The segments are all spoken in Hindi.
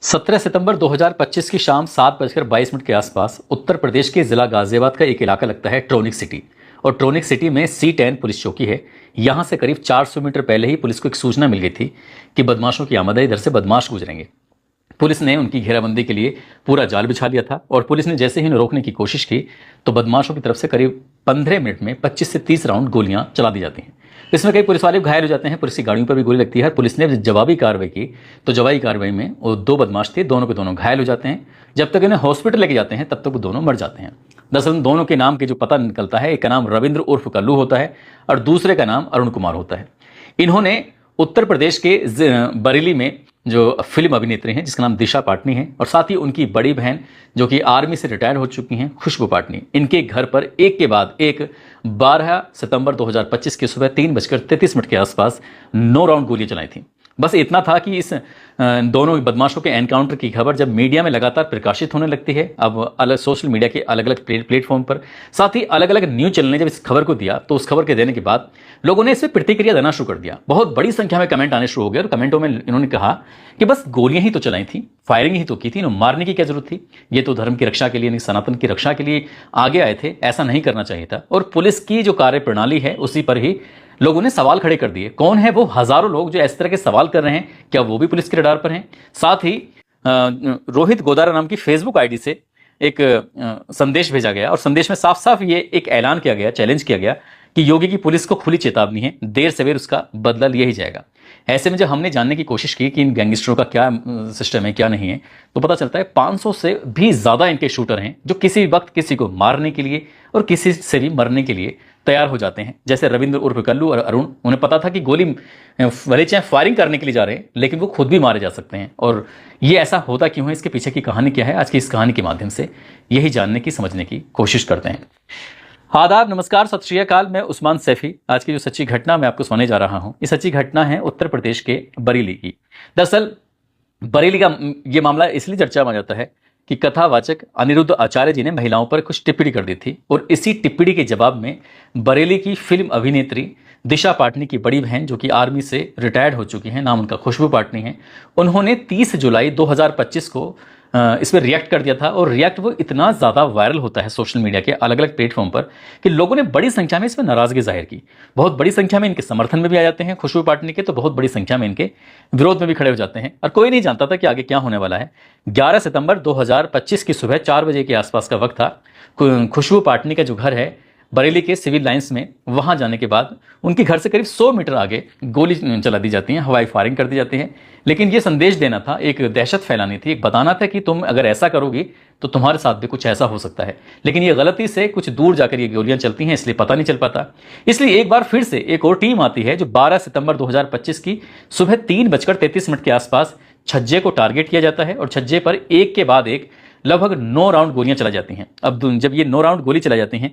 17 सितंबर 2025 की शाम 7:22 के आसपास उत्तर प्रदेश के जिला गाजियाबाद का एक इलाका लगता है ट्रोनिक सिटी। और ट्रोनिक सिटी में C10 पुलिस चौकी है। यहां से करीब 400 मीटर पहले ही पुलिस को एक सूचना मिल गई थी कि बदमाशों की आमद है, इधर से बदमाश गुजरेंगे। पुलिस ने उनकी घेराबंदी के लिए पूरा जाल बिछा लिया था और पुलिस ने जैसे ही इन्हें रोकने की कोशिश की तो बदमाशों की तरफ से करीब 15 मिनट में 25 से 30 राउंड गोलियां चला दी जाती हैं। इसमें कई पुलिस वाले घायल हो जाते हैं, पुलिस की गाड़ियों पर भी गोली लगती है। पुलिस ने जवाबी कार्रवाई की तो जवाबी कार्रवाई में वो दो बदमाश थे, दोनों के दोनों घायल हो जाते हैं। जब तक इन्हें हॉस्पिटल लेके जाते हैं तब तक वो दोनों मर जाते हैं। दरअसल दोनों के नाम के जो पता निकलता है, एक का नाम रविंद्र उर्फ कल्लू होता है और दूसरे का नाम अरुण कुमार होता है। इन्होंने उत्तर प्रदेश के बरेली में जो फिल्म अभिनेत्री हैं जिसका नाम दिशा पाटनी है और साथ ही उनकी बड़ी बहन जो कि आर्मी से रिटायर हो चुकी हैं खुशबू पाटनी, इनके घर पर एक के बाद एक 12 सितंबर 2025 की सुबह 3:33 के आसपास 9 राउंड गोलियां चलाई थी। बस इतना था कि इस दोनों बदमाशों के एनकाउंटर की खबर जब मीडिया में लगातार प्रकाशित होने लगती है, अब अलग सोशल मीडिया के अलग अलग प्लेटफॉर्म पर, साथ ही अलग अलग न्यूज चैनल ने जब इस खबर को दिया तो उस खबर के देने के बाद लोगों ने इस पर प्रतिक्रिया देना शुरू कर दिया। बहुत बड़ी संख्या में कमेंट आने शुरू हो गए और कमेंटों में इन्होंने कहा कि बस गोलियां ही तो चलाई थी, फायरिंग ही तो की थी, इन्हें मारने की क्या जरूरत थी, ये तो धर्म की रक्षा के लिए नहीं, सनातन की रक्षा के लिए आगे आए थे, ऐसा नहीं करना चाहिए था। और पुलिस की जो कार्यप्रणाली है उसी पर ही लोगों ने सवाल खड़े कर दिए। कौन है वो हजारों लोग जो इस तरह के सवाल कर रहे हैं, क्या वो भी पुलिस के रडार पर हैं? साथ ही रोहित गोदारा नाम की फेसबुक आईडी से एक संदेश भेजा गया और संदेश में साफ साफ ये एक ऐलान किया गया, चैलेंज किया गया कि योगी की पुलिस को खुली चेतावनी है, देर सवेर उसका बदला लिया ही जाएगा। ऐसे में जब हमने जानने की कोशिश की कि इन गैंगस्टरों का क्या सिस्टम है क्या नहीं है, तो पता चलता है 500 से भी ज्यादा इनके शूटर हैं जो किसी वक्त किसी को मारने के लिए और किसी से भी मरने के लिए तैयार हो जाते हैं। जैसे रविंद्र उर्फ कल्लू और अरुण, उन्हें पता था कि गोली भले चाहे फायरिंग करने के लिए जा रहे हैं लेकिन वो खुद भी मारे जा सकते हैं। और ये ऐसा होता क्यों है, इसके पीछे की कहानी क्या है, आज की इस कहानी के माध्यम से यही जानने की समझने की कोशिश करते हैं। आदाब, नमस्कार, सत श्री अकाल। मैं उस्मान सैफी। आज की जो सच्ची घटना मैं आपको सुनाने जा रहा हूं, ये सच्ची घटना है उत्तर प्रदेश के बरेली की। दरअसल बरेली का ये मामला इसलिए चर्चा में जाता है कि कथावाचक अनिरुद्ध आचार्य जी ने महिलाओं पर कुछ टिप्पणी कर दी थी और इसी टिप्पणी के जवाब में बरेली की फिल्म अभिनेत्री दिशा पाटनी की बड़ी बहन जो कि आर्मी से रिटायर्ड हो चुकी हैं, नाम उनका खुशबू पाटनी है, उन्होंने 30 जुलाई 2025 को इस पर रिएक्ट कर दिया था। और रिएक्ट वो इतना ज़्यादा वायरल होता है सोशल मीडिया के अलग अलग प्लेटफॉर्म पर कि लोगों ने बड़ी संख्या में इस पर नाराज़गी जाहिर की। बहुत बड़ी संख्या में इनके समर्थन में भी आ जाते हैं खुशबू पाटनी के, तो बहुत बड़ी संख्या में इनके विरोध में भी खड़े हो जाते हैं। और कोई नहीं जानता था कि आगे क्या होने वाला है। 11 सितंबर 2025 की सुबह 4 बजे के आसपास का वक्त था। खुशबू पाटनी का जो घर है बरेली के सिविल लाइंस में, वहां जाने के बाद उनके घर से करीब 100 मीटर आगे गोली चला दी जाती है, हवाई फायरिंग कर दी जाती है। लेकिन ये संदेश देना था, एक दहशत फैलानी थी, एक बताना था कि तुम अगर ऐसा करोगी तो तुम्हारे साथ भी कुछ ऐसा हो सकता है। लेकिन ये गलती से कुछ दूर जाकर ये गोलियां चलती हैं, इसलिए पता नहीं चल पाता। इसलिए एक बार फिर से एक और टीम आती है जो 12 सितंबर 2025 की सुबह 3:33 के आसपास छज्जे को टारगेट किया जाता है और छज्जे पर एक के बाद एक लगभग 9 राउंड गोलियां चला जाती हैं। अब जब ये 9 राउंड गोली चला जाती हैं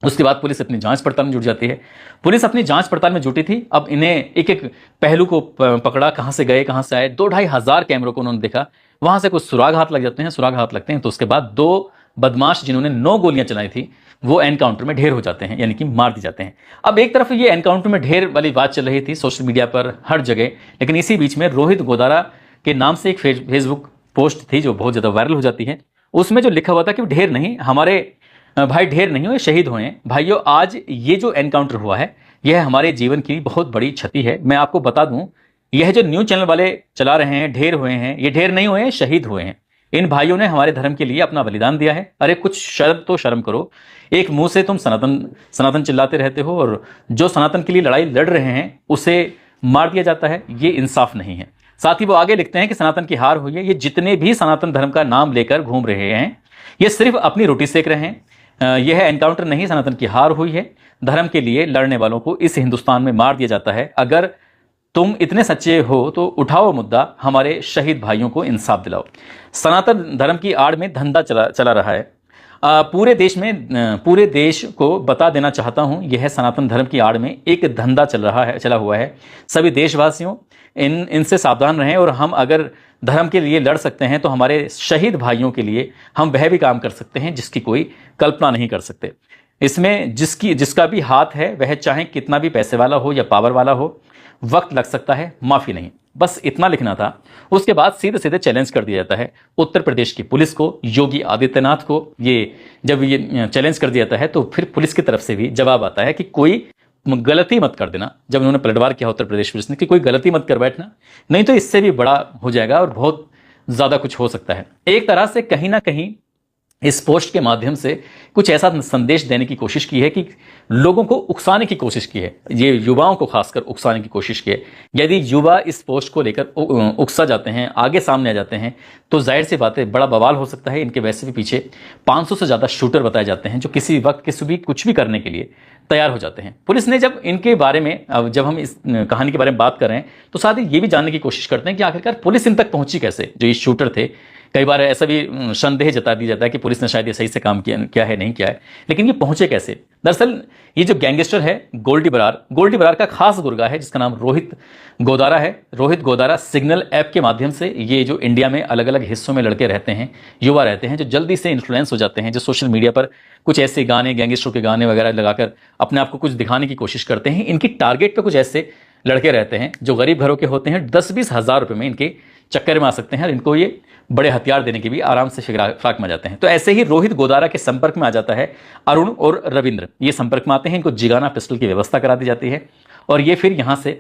उसके बाद पुलिस अपनी जांच पड़ताल में जुट जाती है। पुलिस अपनी जांच पड़ताल में जुटी थी। अब इन्हें एक एक पहलू को पकड़ा, कहां से गए कहां से आए, 2-2.5 हजार कैमरों को उन्होंने देखा, वहां से कुछ सुराग हाथ लग जाते हैं, सुराग हाथ लगते हैं तो उसके बाद 2 बदमाश जिन्होंने 9 गोलियां चलाई थी वो एनकाउंटर में ढेर हो जाते हैं, यानी कि मार दी जाते हैं। अब एक तरफ ये एनकाउंटर में ढेर वाली बात चल रही थी सोशल मीडिया पर हर जगह, लेकिन इसी बीच में रोहित गोदारा के नाम से एक फेसबुक पोस्ट थी जो बहुत ज्यादा वायरल हो जाती है। उसमें जो लिखा हुआ था कि ढेर नहीं, हमारे भाई ढेर नहीं हुए, शहीद हुए हैं। भाइयों, आज ये जो एनकाउंटर हुआ है यह हमारे जीवन की बहुत बड़ी क्षति है। मैं आपको बता दूं, यह जो न्यूज चैनल वाले चला रहे हैं ढेर हुए हैं, ये ढेर नहीं हुए हैं, शहीद हुए हैं। इन भाइयों ने हमारे धर्म के लिए अपना बलिदान दिया है। अरे कुछ शर्म तो शर्म करो। एक मुंह से तुम सनातन सनातन चिल्लाते रहते हो और जो सनातन के लिए लड़ाई लड़ रहे हैं उसे मार दिया जाता है, ये इंसाफ नहीं है। साथ ही वो आगे लिखते हैं कि सनातन की हार हुई है। ये जितने भी सनातन धर्म का नाम लेकर घूम रहे हैं ये सिर्फ अपनी रोटी सेक रहे हैं। यह एनकाउंटर नहीं, सनातन की हार हुई है। धर्म के लिए लड़ने वालों को इस हिंदुस्तान में मार दिया जाता है। अगर तुम इतने सच्चे हो तो उठाओ मुद्दा, हमारे शहीद भाइयों को इंसाफ दिलाओ। सनातन धर्म की आड़ में धंधा चला रहा है। पूरे देश को बता देना चाहता हूं, यह सनातन धर्म की आड़ में एक धंधा चला हुआ है। सभी देशवासियों इनसे सावधान रहें और हम अगर धर्म के लिए लड़ सकते हैं तो हमारे शहीद भाइयों के लिए हम वह भी काम कर सकते हैं जिसकी कोई कल्पना नहीं कर सकते। इसमें जिसका भी हाथ है वह चाहे कितना भी पैसे वाला हो या पावर वाला हो, वक्त लग सकता है, माफी नहीं। बस इतना लिखना था। उसके बाद सीधे सीधे चैलेंज कर दिया जाता है उत्तर प्रदेश की पुलिस को, योगी आदित्यनाथ को। ये जब ये चैलेंज कर दिया जाता है तो फिर पुलिस की तरफ से भी जवाब आता है कि कोई गलती मत कर देना। जब उन्होंने पलटवार किया उत्तर प्रदेश पुलिस ने कि कोई गलती मत कर बैठना, नहीं तो इससे भी बड़ा हो जाएगा और बहुत ज्यादा कुछ हो सकता है। एक तरह से कहीं ना कहीं इस पोस्ट के माध्यम से कुछ ऐसा संदेश देने की कोशिश की है कि लोगों को उकसाने की कोशिश की है, ये युवाओं को खासकर उकसाने की कोशिश की है। यदि युवा इस पोस्ट को लेकर उकसा जाते हैं, आगे सामने आ जाते हैं, तो जाहिर सी बात है बड़ा बवाल हो सकता है। इनके वैसे भी पीछे 500 से ज़्यादा शूटर बताए जाते हैं जो किसी वक्त किसी भी कुछ भी करने के लिए तैयार हो जाते हैं। पुलिस ने जब इनके बारे में, अब जब हम इस कहानी के बारे में बात कर रहे हैं तो साथ ही ये भी जानने की कोशिश करते हैं कि आखिरकार पुलिस इन तक पहुंची कैसे। जो ये शूटर थे, कई बार ऐसा भी संदेह जता दिया जाता है कि पुलिस ने शायद ये सही से काम किया है, नहीं किया है, लेकिन ये पहुंचे कैसे। दरअसल ये जो गैंगस्टर है गोल्डी बरार का खास गुर्गा है जिसका नाम रोहित गोदारा है। रोहित गोदारा सिग्नल ऐप के माध्यम से, ये जो इंडिया में अलग अलग हिस्सों में लड़के रहते हैं, युवा रहते हैं, जो जल्दी से इन्फ्लुएंस हो जाते हैं, जो सोशल मीडिया पर कुछ ऐसे गाने, गैंगस्टर के गाने वगैरह लगाकर अपने आप को कुछ दिखाने की कोशिश करते हैं। इनकी टारगेट पे कुछ ऐसे लड़के रहते हैं जो गरीब घरों के होते हैं, 10-20 हज़ार रुपये में इनके चक्कर में आ सकते हैं और इनको ये बड़े हथियार देने की भी आराम से फिराक में जाते हैं। तो ऐसे ही रोहित गोदारा के संपर्क में आ जाता है अरुण और रविंद्र। ये संपर्क में आते हैं, इनको जिगाना पिस्टल की व्यवस्था करा दी जाती है और ये फिर यहाँ से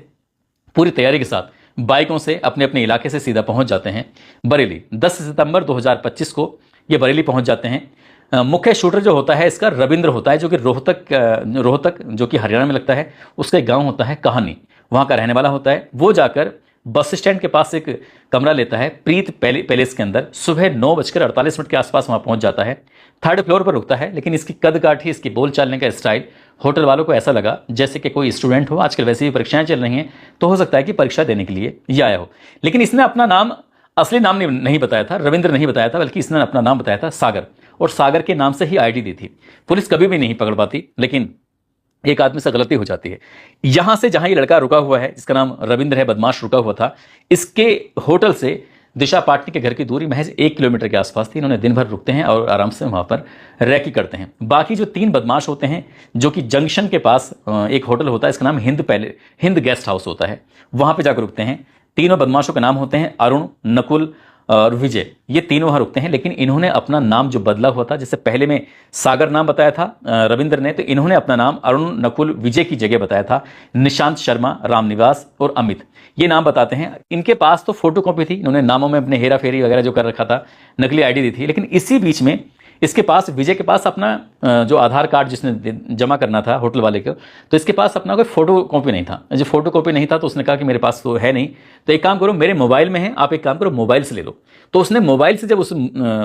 पूरी तैयारी के साथ बाइकों से अपने अपने इलाके से सीधा पहुंच जाते हैं बरेली। 10 सितंबर 2025 को ये बरेली पहुंच जाते हैं। मुख्य शूटर जो होता है इसका रविंद्र होता है, जो कि रोहतक जो कि हरियाणा में लगता है, उसका एक गाँव होता है कहानी, वहाँ का रहने वाला होता है। वो जाकर बस स्टैंड के पास एक कमरा लेता है प्रीत पैलेस के अंदर। सुबह 9:48 के आसपास वहां पहुंच जाता है। 3rd फ्लोर पर रुकता है, लेकिन इसकी कद काठी, इसकी बोल चालने का स्टाइल होटल वालों को ऐसा लगा जैसे कि कोई स्टूडेंट हो। आजकल वैसे भी परीक्षाएं चल रही हैं तो हो सकता है कि परीक्षा देने के लिए ये आया हो। लेकिन इसने अपना नाम, असली नाम नहीं बताया था, रविंद्र नहीं बताया था, बल्कि इसने अपना नाम बताया था सागर, और सागर के नाम से ही आईडी दी थी। पुलिस कभी भी नहीं पकड़ पाती, लेकिन एक आदमी से गलती हो जाती है। यहां से जहां ये लड़का रुका हुआ है, जिसका नाम रविंद्र है, बदमाश रुका हुआ था, इसके होटल से दिशा पाटनी के घर की दूरी महज 1 किलोमीटर के आसपास थी। इन्होंने दिन भर रुकते हैं और आराम से वहां पर रैकी करते हैं। बाकी जो 3 बदमाश होते हैं, जो कि जंक्शन के पास एक होटल होता है, इसका नाम हिंद गेस्ट हाउस होता है, वहां पर जाकर रुकते हैं। तीनों बदमाशों के नाम होते हैं अरुण, नकुल और विजय। ये तीनों वहां रुकते हैं, लेकिन इन्होंने अपना नाम जो बदला हुआ था, जैसे पहले में सागर नाम बताया था रविंद्र ने, तो इन्होंने अपना नाम अरुण, नकुल, विजय की जगह बताया था निशांत शर्मा, रामनिवास और अमित, ये नाम बताते हैं। इनके पास तो फोटोकॉपी थी, इन्होंने नामों में अपने हेरा फेरी वगैरह जो कर रखा था, नकली आईडी दी थी। लेकिन इसी बीच में इसके पास, विजय के पास अपना जो आधार कार्ड जिसने जमा करना था होटल वाले को, तो इसके पास अपना कोई फोटो कॉपी नहीं था। जब फोटो कॉपी नहीं था तो उसने कहा कि मेरे पास तो है नहीं, तो एक काम करो, मेरे मोबाइल में है, आप एक काम करो मोबाइल से ले लो। तो उसने मोबाइल से जब उस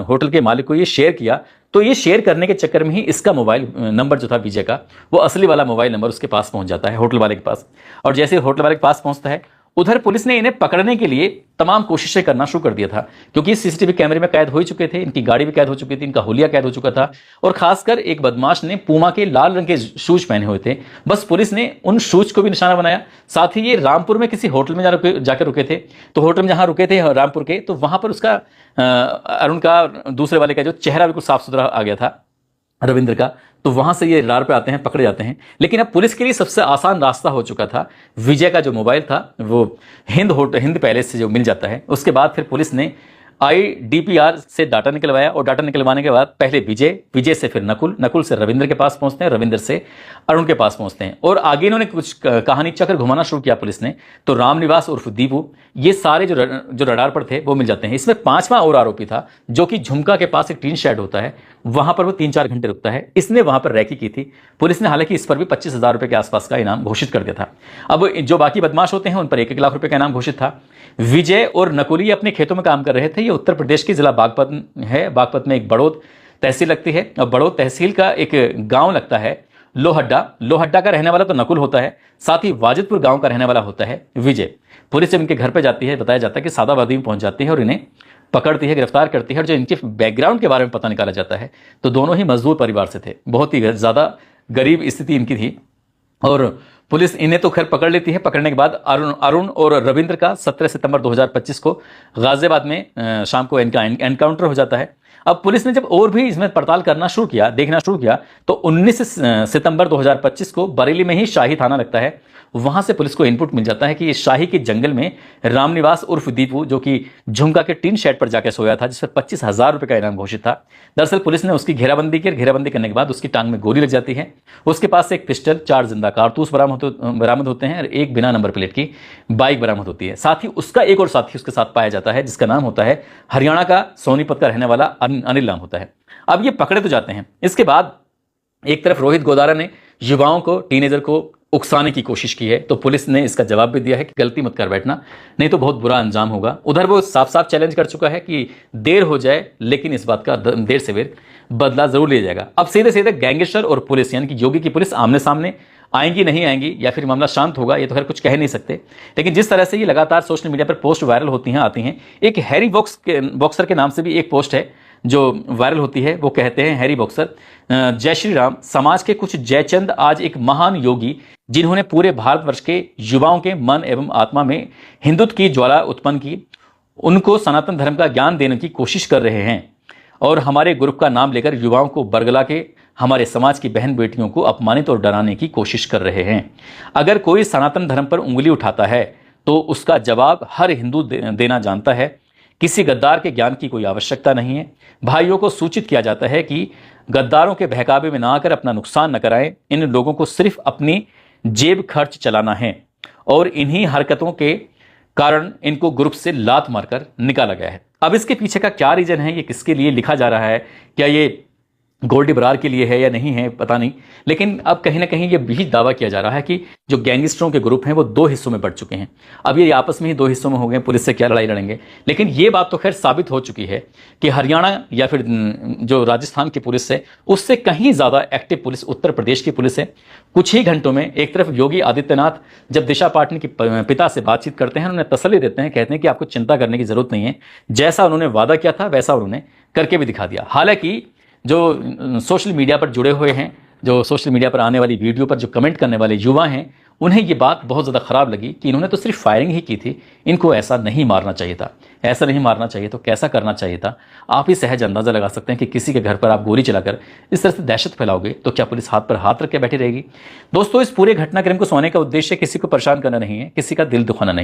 होटल के मालिक को ये शेयर किया, तो ये शेयर करने के चक्कर में ही इसका मोबाइल नंबर जो था विजय का, वो असली वाला मोबाइल नंबर उसके पास पहुंच जाता है, होटल वाले के पास। और जैसे होटल वाले के पास पहुंचता है, उधर पुलिस ने इन्हें पकड़ने के लिए तमाम कोशिशें करना शुरू कर दिया था, क्योंकि सीसीटीवी कैमरे में कैद हो चुके थे, इनकी गाड़ी भी कैद हो चुकी थी, इनका हुलिया कैद हो चुका था। और खासकर एक बदमाश ने पूमा के लाल रंग के शूज पहने हुए थे। बस पुलिस ने उन शूज को भी निशाना बनाया। साथ ही ये रामपुर में किसी होटल में जाकर रुके थे, तो होटल में जहां रुके थे रामपुर के, तो वहां पर उसका अरुण का, दूसरे वाले का जो चेहरा बिल्कुल साफ सुथरा आ गया था रविंद्र का, तो वहां से ये रार पे आते हैं, पकड़े जाते हैं। लेकिन अब पुलिस के लिए सबसे आसान रास्ता हो चुका था, विजय का जो मोबाइल था वो हिंद पैलेस से जो मिल जाता है। उसके बाद फिर पुलिस ने IDPR से डाटा निकलवाया, और डाटा निकलवाने के बाद पहले विजय से फिर नकुल से रविंद्र के पास पहुंचते हैं, रविंद्र से अरुण के पास पहुंचते हैं। और आगे इन्होंने कुछ कहानी चक्र घुमाना शुरू किया पुलिस ने। तो रामनिवास उर्फ दीपू, ये सारे जो रडार पर थे वो मिल जाते हैं। इसमें 5वां और आरोपी था, जो कि झुमका के पास एक टीन शेड होता है, वहां पर वो 3-4 घंटे रुकता है। इसने वहां पर रैकी की थी। पुलिस ने हालांकि इस पर भी 25,000 रुपए के आसपास का इनाम घोषित कर दिया था। अब जो बाकी बदमाश होते हैं उन पर 1-1 लाख रुपए का इनाम घोषित था। विजय और नकुली अपने खेतों में काम कर रहे थे। ये उत्तर प्रदेश की जिला बागपत है। बागपत में एक बड़ौद तहसील लगती है, और बड़ौद तहसील का एक गांव लगता है लोहड्डा का रहने वाला तो नकुल होता है, साथ ही वाजिदपुर गांव का रहने वाला होता है विजय। पुलिस जब इनके घर पर जाती है, बताया जाता है कि सादाबादी में पहुंच जाती है और इन्हें पकड़ती है, गिरफ्तार करती है। और जो इनके बैकग्राउंड के बारे में पता निकाला जाता है, तो दोनों ही मजदूर परिवार से थे, बहुत ही ज्यादा गरीब स्थिति इनकी थी। और पुलिस इन्हें तो खैर पकड़ लेती है। पकड़ने के बाद अरुण और रविंद्र का 17 सितंबर 2025 को गाजियाबाद में शाम को इनका एनकाउंटर हो जाता है। अब पुलिस ने जब और भी इसमें पड़ताल करना शुरू किया, देखना शुरू किया, तो 19 सितंबर 2025 को बरेली में ही शाही थाना लगता है, वहां से पुलिस को इनपुट मिल जाता है कि इस शाही के जंगल में रामनिवास उर्फ दीपू, जो कि झुमका के टीन शेड पर जाकर सोया था, जिस पर 25,000 रुपए का इनाम घोषित था। दरअसल पुलिस ने उसकी घेराबंदी की। घेराबंदी करने के बाद उसकी टांग में गोली लग जाती है। उसके पास से एक पिस्टल, 4 जिंदा कारतूस बरामद होते हैं और एक बिना नंबर प्लेट की बाइक बरामद होती है। साथ ही उसका एक और साथी उसके साथ पाया जाता है, जिसका नाम होता है हरियाणा का सोनीपत का रहने वाला अनिल नाम होता है। अब ये पकड़े तो जाते हैं। इसके बाद एक तरफ रोहित गोदारा ने युवाओं को, टीनेजर को उकसाने की कोशिश की है, तो पुलिस ने इसका जवाब भी दिया है कि गलती मत कर बैठना, नहीं तो बहुत बुरा अंजाम होगा। उधर वो साफ साफ चैलेंज कर चुका है कि देर हो जाए लेकिन इस बात का देर से देर बदला जरूर लिया जाएगा। अब सीधे सीधे गैंगस्टर और पुलिस यानी कि योगी की पुलिस आमने सामने आएंगी नहीं आएंगी, या फिर मामला शांत होगा, ये तो खैर कुछ कह नहीं सकते। लेकिन जिस तरह से ये लगातार सोशल मीडिया पर पोस्ट वायरल होती हैं आती हैं, एक हैरी बॉक्सर के नाम से भी एक पोस्ट है जो वायरल होती है। वो कहते हैं हैरी बॉक्सर, जय श्री राम, समाज के कुछ जयचंद आज एक महान योगी जिन्होंने पूरे भारतवर्ष के युवाओं के मन एवं आत्मा में हिंदुत्व की ज्वाला उत्पन्न की, उनको सनातन धर्म का ज्ञान देने की कोशिश कर रहे हैं और हमारे ग्रुप का नाम लेकर युवाओं को बरगला के हमारे समाज की बहन बेटियों को अपमानित और डराने की कोशिश कर रहे हैं। अगर कोई सनातन धर्म पर उंगली उठाता है तो उसका जवाब हर हिंदू देना जानता है। किसी गद्दार के ज्ञान की कोई आवश्यकता नहीं है। भाइयों को सूचित किया जाता है कि गद्दारों के बहकावे में ना आकर अपना नुकसान न कराएं। इन लोगों को सिर्फ अपनी जेब खर्च चलाना है और इन्हीं हरकतों के कारण इनको ग्रुप से लात मारकर निकाला गया है। अब इसके पीछे का क्या रीजन है, ये किसके लिए लिखा जा रहा है, क्या ये गोल्डी बरार के लिए है या नहीं है पता नहीं, लेकिन अब कहीं ना कहीं ये भी दावा किया जा रहा है कि जो गैंगस्टरों के ग्रुप हैं वो 2 हिस्सों में बढ़ चुके हैं। अब ये आपस में ही 2 हिस्सों में हो गए, पुलिस से क्या लड़ाई लड़ेंगे। लेकिन ये बात तो खैर साबित हो चुकी है कि हरियाणा या फिर जो राजस्थान की पुलिस है उससे कहीं ज्यादा एक्टिव पुलिस उत्तर प्रदेश की पुलिस है। कुछ ही घंटों में एक तरफ योगी आदित्यनाथ जब दिशा पाटनी के पिता से बातचीत करते हैं, उन्हें तसल्ली देते हैं, कहते हैं कि आपको चिंता करने की जरूरत नहीं है, जैसा उन्होंने वादा किया था वैसा उन्होंने करके भी दिखा दिया। हालांकि जो सोशल मीडिया पर जुड़े हुए हैं, जो सोशल मीडिया पर आने वाली वीडियो पर जो कमेंट करने वाले युवा हैं, उन्हें ये बात बहुत ज़्यादा ख़राब लगी कि इन्होंने तो सिर्फ फायरिंग ही की थी, इनको ऐसा नहीं मारना चाहिए था। ऐसा नहीं मारना चाहिए तो कैसा करना चाहिए था? आप ही सहज अंदाज़ा लगा सकते हैं कि किसी के घर पर आप गोली चलाकर इस तरह से दहशत फैलाओगे तो क्या पुलिस हाथ पर हाथ रख के बैठी रहेगी? दोस्तों, इस पूरे घटनाक्रम को सुनाने का उद्देश्य किसी को परेशान करना नहीं है, किसी का दिल दुखाना नहीं।